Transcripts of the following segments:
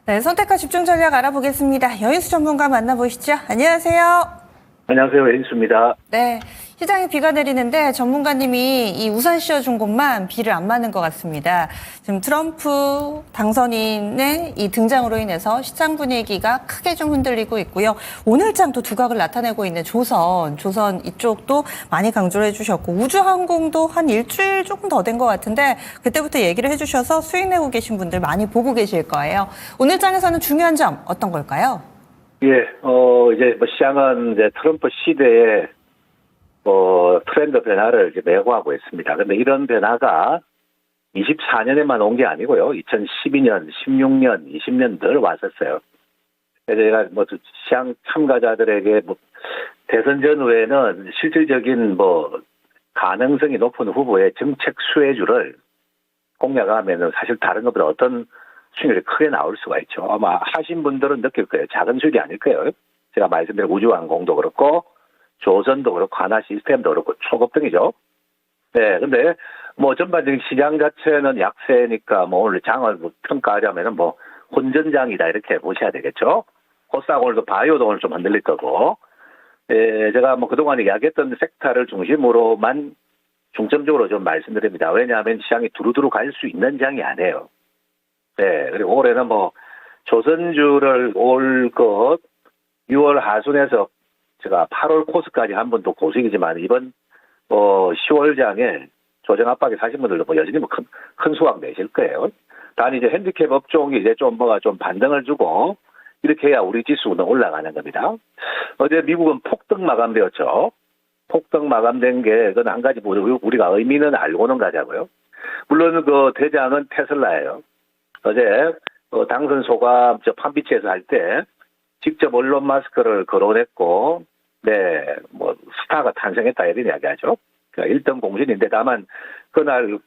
네, 선택과 집중 전략 알아보겠습니다. 여인수 전문가 만나보시죠. 안녕하세요. 안녕하세요. 앤수입니다. 네, 시장에 비가 내리는데 전문가님이 이 우산 씌워준 곳만 비를 안 맞는 것 같습니다. 지금 트럼프 당선인의 이 등장으로 인해서 시장 분위기가 크게 좀 흔들리고 있고요. 오늘장도 두각을 나타내고 있는 조선 이쪽도 많이 강조를 해주셨고 우주항공도 한 일주일 조금 더 된 것 같은데 그때부터 얘기를 해주셔서 수익 내고 계신 분들 많이 보고 계실 거예요. 오늘장에서는 중요한 점 어떤 걸까요? 예, 이제 시장은 이제 트럼프 시대에 트렌드 변화를 이제 매고하고 있습니다. 근데 이런 변화가 24년에만 온 게 아니고요. 2012년, 16년, 20년 늘 왔었어요. 그래서 제가 시장 참가자들에게 대선 전후에는 실질적인 가능성이 높은 후보의 정책 수혜주를 공략하면은 사실 다른 것보다 어떤 수익률이 크게 나올 수가 있죠. 아마 하신 분들은 느낄 거예요. 작은 수익이 아닐 거예요. 제가 말씀드린 우주항공도 그렇고 조선도 그렇고 하나시스템도 그렇고 초급등이죠. 네, 근데 전반적인 시장 자체는 약세니까 오늘 장을 평가하자면은 혼전장이다 이렇게 보셔야 되겠죠. 코스닥 오늘도 바이오도 오늘 좀 흔들릴 거고. 예, 제가 그동안 이야기했던 섹터를 중심으로만 중점적으로 좀 말씀드립니다. 왜냐하면 시장이 두루두루 갈 수 있는 장이 아니에요. 네, 그리고 올해는 조선주를 올 6월 하순에서 제가 8월 코스까지 한 번 더 고수익이지만 이번 10월장에 조정 압박에 사신 분들도 여전히 큰 수확 내실 거예요. 단 이제 핸디캡 업종이 이제 좀 반등을 주고 이렇게 해야 우리 지수는 올라가는 겁니다. 어제 미국은 폭등 마감되었죠. 폭등 마감된 게 그건 한 가지 우리가 의미는 알고는 가자고요. 물론 대장은 테슬라예요. 어제 당선 소감 판비치에서 할 때 직접 언론 마스크를 거론했고, 네, 스타가 탄생했다 이런 이야기하죠. 그러니까 1등 공신인데 다만 그날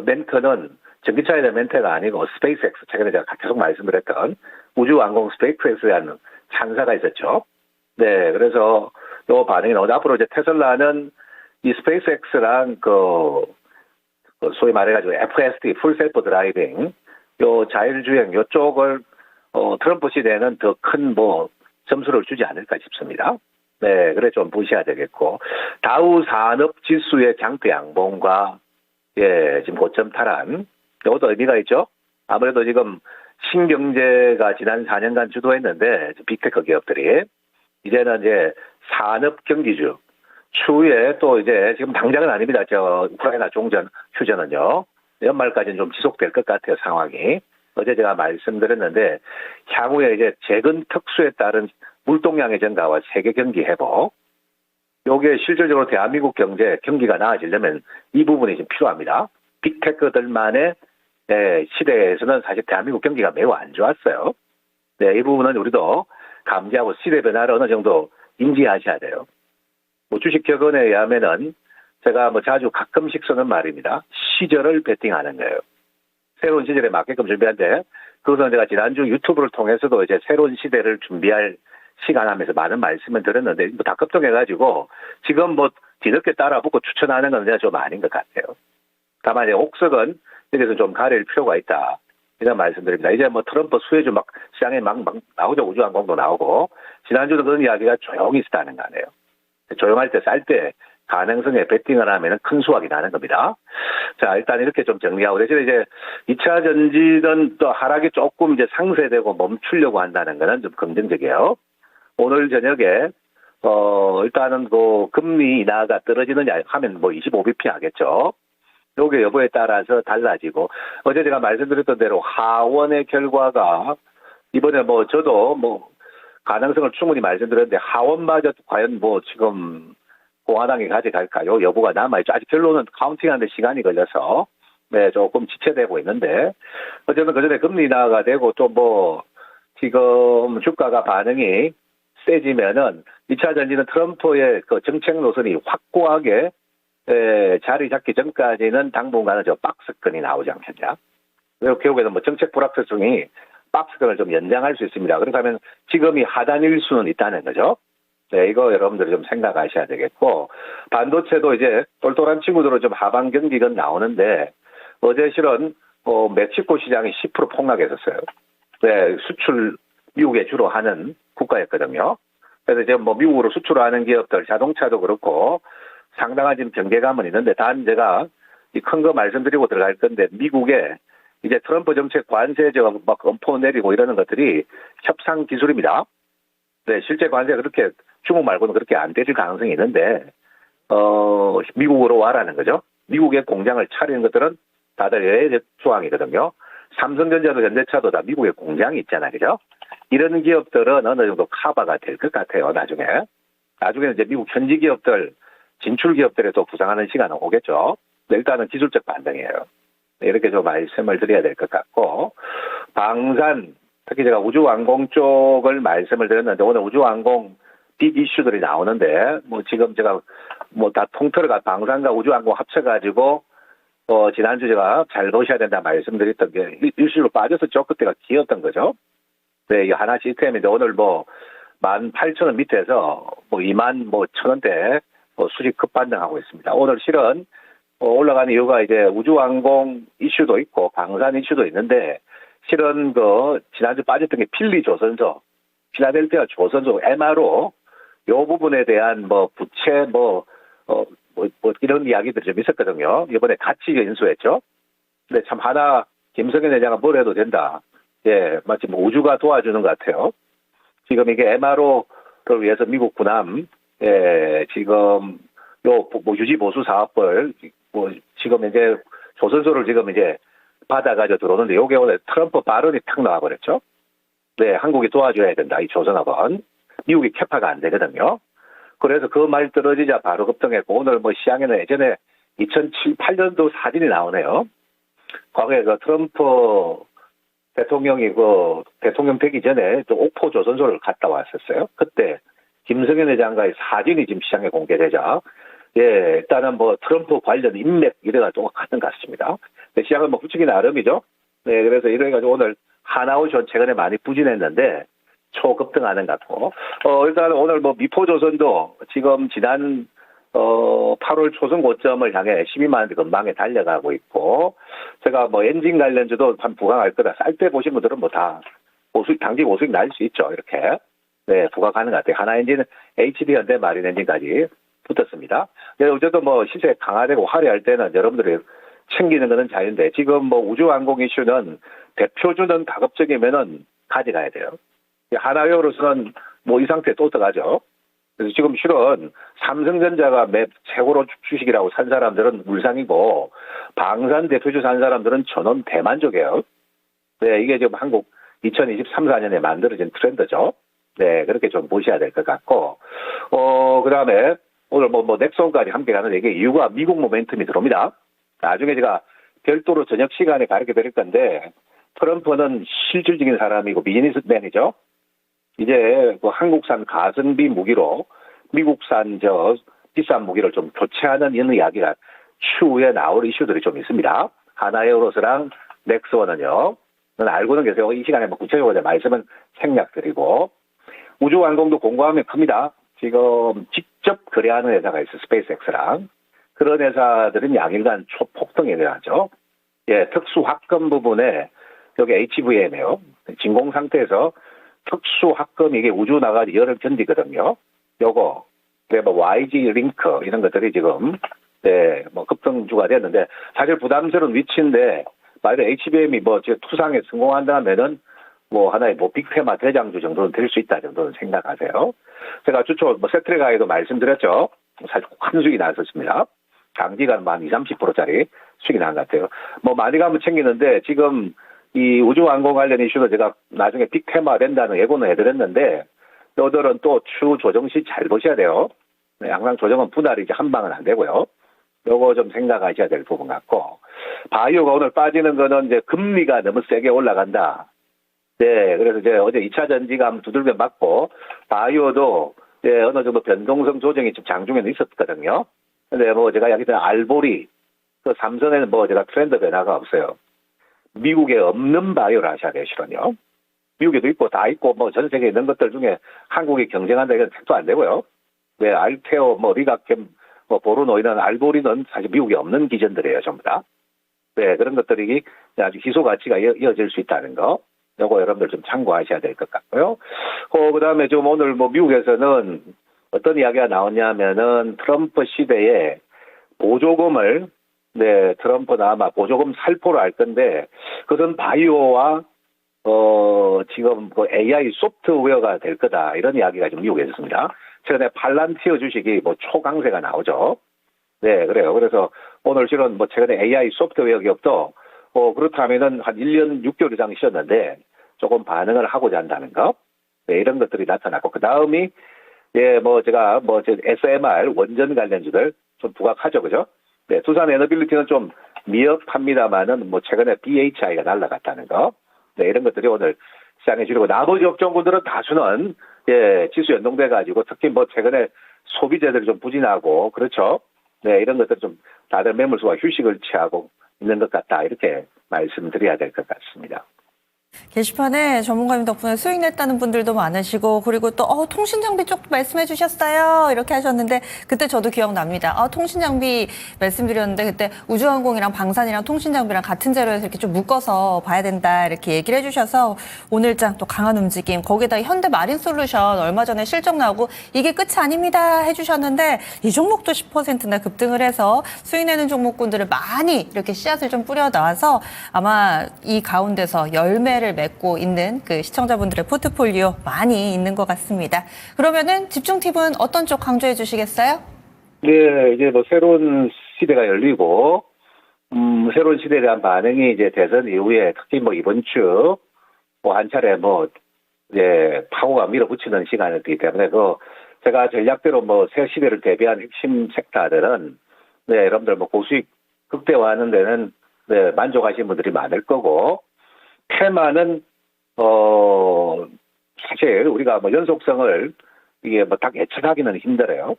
멘트는 전기차에 대한 멘트가 아니고 스페이스X 최근에 제가 계속 말씀드렸던 우주항공 스페이스X에 대한 찬사가 있었죠. 네, 그래서 요 반응이 나오죠. 앞으로 이제 테슬라는 이 스페이스X랑 소위 말해가지고 FSD, 풀 셀프 드라이빙 요 자율주행 요쪽을 트럼프 시대에는 더 큰 점수를 주지 않을까 싶습니다. 네, 그래 좀 보셔야 되겠고 다우 산업 지수의 장대 양봉과 지금 고점 탈환 이것도 의미가 있죠. 아무래도 지금 신경제가 지난 4년간 주도했는데 빅테크 기업들이 이제는 이제 산업 경기주 추후에 또 이제 지금 당장은 아닙니다. 우크라이나 종전 휴전은요. 연말까지는 좀 지속될 것 같아요, 상황이. 어제 제가 말씀드렸는데, 향후에 이제 재건 특수에 따른 물동량의 증가와 세계 경기 회복, 요게 실질적으로 대한민국 경기가 나아지려면 이 부분이 좀 필요합니다. 빅테크들만의 시대에서는 사실 대한민국 경기가 매우 안 좋았어요. 네, 이 부분은 우리도 감지하고 시대 변화를 어느 정도 인지하셔야 돼요. 주식격언에 의하면은 제가 자주 가끔씩 쓰는 말입니다. 시절을 베팅하는 거예요. 새로운 시절에 맞게끔 준비하는데 그것은 제가 지난주 유튜브를 통해서도 이제 새로운 시대를 준비할 시간 하면서 많은 말씀을 드렸는데 다 급등해가지고 지금 뒤늦게 따라붙고 추천하는 건 좀 아닌 것 같아요. 다만 이제 옥석은 여기서 좀 가릴 필요가 있다. 이런 말씀드립니다. 이제 트럼프 수혜주 시장에 막 나오죠. 우주항공도 나오고 지난주도 그런 이야기가 조용히 있었다는 거 아니에요. 조용할 때 쌀 때 가능성에 베팅을 하면 큰 수확이 나는 겁니다. 자, 일단 이렇게 좀 정리하고, 대신에 이제 2차 전지는 또 하락이 조금 이제 상쇄되고 멈추려고 한다는 거는 좀 긍정적이에요. 오늘 저녁에, 일단은 금리 인하가 떨어지느냐 하면 25bp 하겠죠. 요게 여부에 따라서 달라지고, 어제 제가 말씀드렸던 대로 하원의 결과가 이번에 저도 가능성을 충분히 말씀드렸는데 하원마저 과연 지금 공화당이 가져갈까요? 여부가 남아있죠. 아직 결론은 카운팅하는데 시간이 걸려서 네, 조금 지체되고 있는데 어쨌든 그전에 금리 인하가 되고 또 지금 주가가 반응이 세지면은 2차 전지는 트럼프의 정책 노선이 확고하게 자리 잡기 전까지는 당분간은 박스권이 나오지 않겠냐. 그리고 결국에는 정책 불확실성이 박스권을 좀 연장할 수 있습니다. 그렇다면 지금이 하단일 수는 있다는 거죠. 네, 이거 여러분들이 좀 생각하셔야 되겠고, 반도체도 이제 똘똘한 친구들은 좀 하방 경기가 나오는데, 어제 실은 멕시코 시장이 10% 폭락했었어요. 네, 수출 미국에 주로 하는 국가였거든요. 그래서 이제 뭐 미국으로 수출하는 기업들, 자동차도 그렇고 상당한 지금 경계감은 있는데 단 제가 이 큰 거 말씀드리고 들어갈 건데 미국에 이제 트럼프 정책 관세 막 엄포 내리고 이러는 것들이 협상 기술입니다. 네, 실제 관세가 그렇게 중국 말고는 그렇게 안 되질 가능성이 있는데 미국으로 와라는 거죠. 미국의 공장을 차리는 것들은 다들 예외 조항이거든요. 삼성전자도 현대차도 다 미국에 공장이 있잖아요. 그죠? 이런 기업들은 어느 정도 커버가 될 것 같아요. 나중에는 이제 미국 현지 기업들, 진출 기업들에 또 부상하는 시간은 오겠죠. 일단은 기술적 반등이에요. 이렇게 좀 말씀을 드려야 될 것 같고, 방산, 특히 제가 우주항공 쪽을 말씀을 드렸는데, 오늘 우주항공 빅 이슈들이 나오는데, 뭐 지금 제가 뭐 다 통틀어가 방산과 우주항공 합쳐가지고, 지난주 제가 잘 보셔야 된다 말씀드렸던 게, 일시로 빠졌었죠. 그때가 기였던 거죠. 네, 이 하나 시스템인데, 오늘 뭐, 18,000원 밑에서 뭐 21,000원대 수직 급반등하고 있습니다. 오늘 실은 올라가는 이유가 이제 우주항공 이슈도 있고 방산 이슈도 있는데 실은 지난주 빠졌던 게 필리 조선소, 필라델피아 조선소 MRO 요 부분에 대한 뭐 부채 이런 이야기들이 좀 있었거든요. 이번에 같이 인수했죠. 근데 참 하나 김성현 회장은 뭘 해도 된다. 예, 마치 뭐 우주가 도와주는 것 같아요. 지금 이게 MRO를 위해서 미국 군함, 지금 유지 보수 사업을 지금 이제 조선소를 지금 이제 받아가지고 들어오는데 요게 오늘 트럼프 발언이 탁 나와버렸죠. 네, 한국이 도와줘야 된다. 이 조선업은 미국이 캐파가 안 되거든요. 그래서 그 말 떨어지자 바로 급등했고 오늘 뭐 시장에는 예전에 2007-8년도 사진이 나오네요. 과거에 트럼프 대통령이 대통령 되기 전에 또 옥포 조선소를 갔다 왔었어요. 그때 김성현 회장과의 사진이 지금 시장에 공개되자, 예, 일단은 뭐 트럼프 관련 인맥 이래가지고 가는 것 같습니다. 시장은 뭐 훌쩍이 나름이죠. 네, 그래서 이래가지고 오늘 하나오션 최근에 많이 부진했는데 초급등하는 것 같고, 일단 오늘 뭐 미포조선도 지금 지난 8월 초선 고점을 향해 12만 원 근방에 달려가고 있고, 제가 뭐 엔진 관련주도 한 부각할 거다. 쌀 때 보신 분들은 뭐 다 단기 고수익 날 수 있죠. 이렇게. 네, 부각하는 것 같아요. 하나 엔진은 HD 현대 마린 엔진까지 붙었습니다. 네, 어쨌든 뭐 시세 강화되고 화려할 때는 여러분들이 챙기는 거는 자유인데, 지금 뭐 우주항공 이슈는 대표주는 가급적이면은 가져가야 돼요. 하나회로서는 뭐 이 상태에 또 들어가죠. 그래서 지금 실은 삼성전자가 최고로 주식이라고 산 사람들은 울상이고 방산 대표주 산 사람들은 전원 대만족이에요. 네, 이게 지금 한국 2023-4년에 만들어진 트렌드죠. 네, 그렇게 좀 보셔야 될 것 같고, 그 다음에 오늘 뭐 넥슨까지 함께 가는데 이게 이유가 미국 모멘텀이 들어옵니다. 나중에 제가 별도로 저녁 시간에 가르쳐 드릴 건데, 트럼프는 실질적인 사람이고 비즈니스맨이죠. 이제 한국산 가성비 무기로 미국산 비싼 무기를 좀 교체하는 이런 이야기가 추후에 나올 이슈들이 좀 있습니다. 하나에어로스랑 넥스원은요. 알고는 계세요. 이 시간에 뭐 구체적으로 말씀은 생략드리고, 우주항공도 공고하면 큽니다. 지금 직접 거래하는 회사가 있어요. 스페이스X랑. 그런 회사들은 양일간 초폭등이 일어나죠. 예, 특수 확금 부분에 여기 HVM이에요. 진공 상태에서 특수 합금 이게 우주 나가지 열을 견디거든요. 요거, 뭐 YG 링크 이런 것들이 지금 네, 뭐 급등주가 됐는데 사실 부담스러운 위치인데 만약 HBM이 뭐 투상에 성공한다면은 뭐 하나의 뭐 빅테마 대장주 정도는 될 수 있다 정도는 생각하세요. 제가 주초 뭐 세트레가에도 말씀드렸죠. 사실 큰 수익이 났었습니다. 장기간 한 20-30%짜리 수익이 난 것 같아요. 뭐 많이 가면 챙기는데 지금 이 우주항공 관련 이슈도 제가 나중에 빅테마 된다는 예고는 해드렸는데, 너들은 또 추후 조정 시 잘 보셔야 돼요. 네, 항상 조정은 분할이 이제 한 방은 안 되고요. 요거 좀 생각하셔야 될 부분 같고, 바이오가 오늘 빠지는 거는 이제 금리가 너무 세게 올라간다. 네, 그래서 이제 어제 2차 전지감 두들겨 맞고, 바이오도 네, 어느 정도 변동성 조정이 좀 장중에는 있었거든요. 근데 뭐 제가 얘기했던 알보리, 삼성에는 뭐 제가 트렌드 변화가 없어요. 미국에 없는 바이오를 하셔야 돼요, 실은요. 미국에도 있고 다 있고 뭐 전 세계에 있는 것들 중에 한국이 경쟁한다 이건 택도 안 되고요. 왜 알테오, 뭐 리가캠, 뭐 보르노 이런 알보리는 사실 미국에 없는 기전들이에요, 전부 다. 네, 그런 것들이 아주 희소 가치가 이어질 수 있다는 거. 요거 여러분들 좀 참고하셔야 될 것 같고요. 그다음에 좀 오늘 뭐 미국에서는 어떤 이야기가 나오냐면은 트럼프 시대에 보조금을 트럼프는 아마 보조금 살포를 할 건데 그것은 바이오와 지금 그 AI 소프트웨어가 될 거다 이런 이야기가 좀 미국에 있습니다. 최근에 팔란티어 주식이 뭐 초강세가 나오죠. 네, 그래요. 그래서 오늘 실은 뭐 최근에 AI 소프트웨어 기업도 그렇다면은 한 1년 6개월 이상 쉬었는데 조금 반응을 하고자 한다는 거. 네, 이런 것들이 나타났고 그 다음이 제가 SMR 원전 관련주들 좀 부각하죠, 그죠? 네, 두산 에너빌리티는 좀 미흡합니다만은 뭐 최근에 BHI가 날라갔다는 거. 네, 이런 것들이 오늘 시장에 주려고 나머지 업종군들은 다수는 지수 연동돼 가지고 특히 뭐 최근에 소비재들이 좀 부진하고 그렇죠. 네, 이런 것들 좀 다들 매물수가 휴식을 취하고 있는 것 같다 이렇게 말씀드려야 될 것 같습니다. 게시판에 전문가님 덕분에 수익 냈다는 분들도 많으시고 그리고 또 통신장비 쪽 말씀해 주셨어요 이렇게 하셨는데 그때 저도 기억납니다. 통신장비 말씀드렸는데 그때 우주항공이랑 방산이랑 통신장비랑 같은 재료에서 이렇게 좀 묶어서 봐야 된다 이렇게 얘기를 해주셔서 오늘장 또 강한 움직임 거기에다 현대마린솔루션 얼마 전에 실적 나오고 이게 끝이 아닙니다 해주셨는데 이 종목도 10%나 급등을 해서 수익 내는 종목군들을 많이 이렇게 씨앗을 좀 뿌려 나와서 아마 이 가운데서 열매를 맺고 있는 그 시청자분들의 포트폴리오 많이 있는 것 같습니다. 그러면은 집중 팁은 어떤 쪽 강조해 주시겠어요? 네, 이제 뭐 새로운 시대가 열리고 새로운 시대에 대한 반응이 이제 대선 이후에 특히 뭐 이번 주 뭐 한 차례 파고가 밀어붙이는 시간이기 때문에 제가 전략대로 뭐 새 시대를 대비한 핵심 섹터들은 여러분들 뭐 고수익 극대화하는 데는 만족하시는 분들이 많을 거고 테마는 사실 우리가 뭐 연속성을 이게 뭐 딱 예측하기는 힘들어요.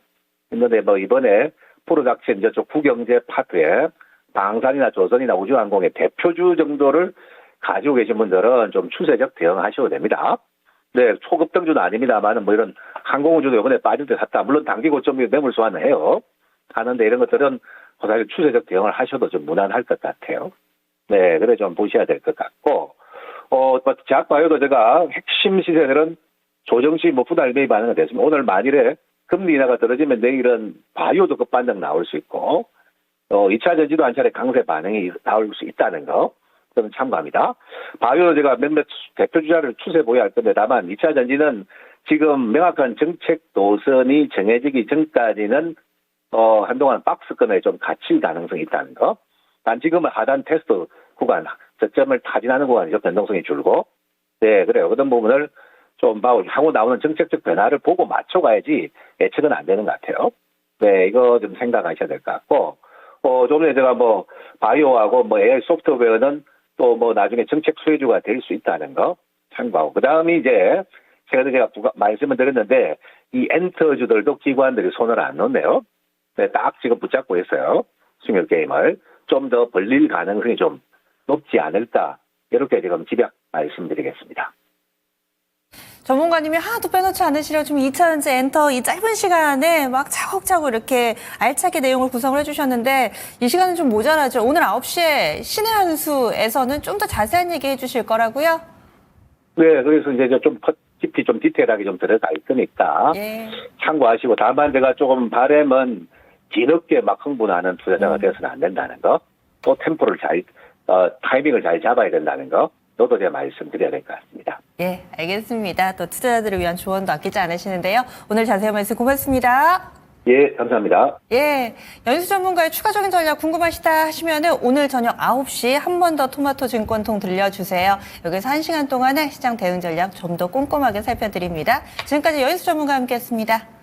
근데 뭐 이번에 프로덕션 저쪽 국영제 파트에 방산이나 조선이나 우주항공의 대표주 정도를 가지고 계신 분들은 좀 추세적 대응하셔도 됩니다. 네, 초급등주는 아닙니다만은 뭐 이런 항공우주도 이번에 빠질 때 샀다. 물론 단기 고점이 매물 소환을 해요. 하는데 이런 것들은 사실 추세적 대응을 하셔도 좀 무난할 것 같아요. 네, 그래 좀 보셔야 될 것 같고. 제약바이오도 제가 핵심 시세들은 조정시 뭐 분할 매입 반응이 됐습니다. 오늘 만일에 금리 인하가 떨어지면 내일은 바이오도 급반등 나올 수 있고, 2차 전지도 한 차례 강세 반응이 나올 수 있다는 거, 저는 참고합니다. 바이오도 제가 몇몇 대표 주자를 추세 보유할 건데, 다만 2차 전지는 지금 명확한 정책 노선이 정해지기 전까지는, 한동안 박스권에 좀 갇힐 가능성이 있다는 거. 단 지금은 하단 테스트 구간, 저점을 타진하는 구간이죠. 변동성이 줄고. 네, 그래요. 그런 부분을 좀 향후 나오는 정책적 변화를 보고 맞춰가야지 예측은 안 되는 것 같아요. 네, 이거 좀 생각하셔야 될 것 같고, 좀 전에 제가 바이오하고 AI 소프트웨어는 또 나중에 정책 수혜주가 될 수 있다는 거 참고하고, 그 다음이 이제, 제가 말씀을 드렸는데, 이 엔터주들도 기관들이 손을 안 놓네요. 네, 딱 지금 붙잡고 있어요. 승률 게임을. 좀 더 벌릴 가능성이 좀 높지 않을까 이렇게 지금 집약 말씀드리겠습니다. 전문가님이 하나도 빼놓지 않으시려 지금 2차전지 엔터 이 짧은 시간에 막 차곡차곡 이렇게 알차게 내용을 구성을 해주셨는데 이 시간은 좀 모자라죠. 오늘 9시에 신의 한 수에서는 좀 더 자세한 얘기 해주실 거라고요? 네, 그래서 이제 좀 깊이 좀 디테일하게 좀 들어갈 거니까 참고하시고, 다만 제가 조금 바람은 뒤늦게 막 흥분하는 투자자가 되어서는 안 된다는 거, 또 템포를 타이밍을 잘 잡아야 된다는 거, 너도 제가 말씀드려야 될 것 같습니다. 예, 알겠습니다. 또 투자자들을 위한 조언도 아끼지 않으시는데요. 오늘 자세한 말씀 고맙습니다. 예, 감사합니다. 예, 연수 전문가의 추가적인 전략 궁금하시다 하시면은 오늘 저녁 9시 한 번 더 토마토 증권통 들려주세요. 여기서 1시간 동안의 시장 대응 전략 좀 더 꼼꼼하게 살펴드립니다. 지금까지 연수 전문가와 함께했습니다.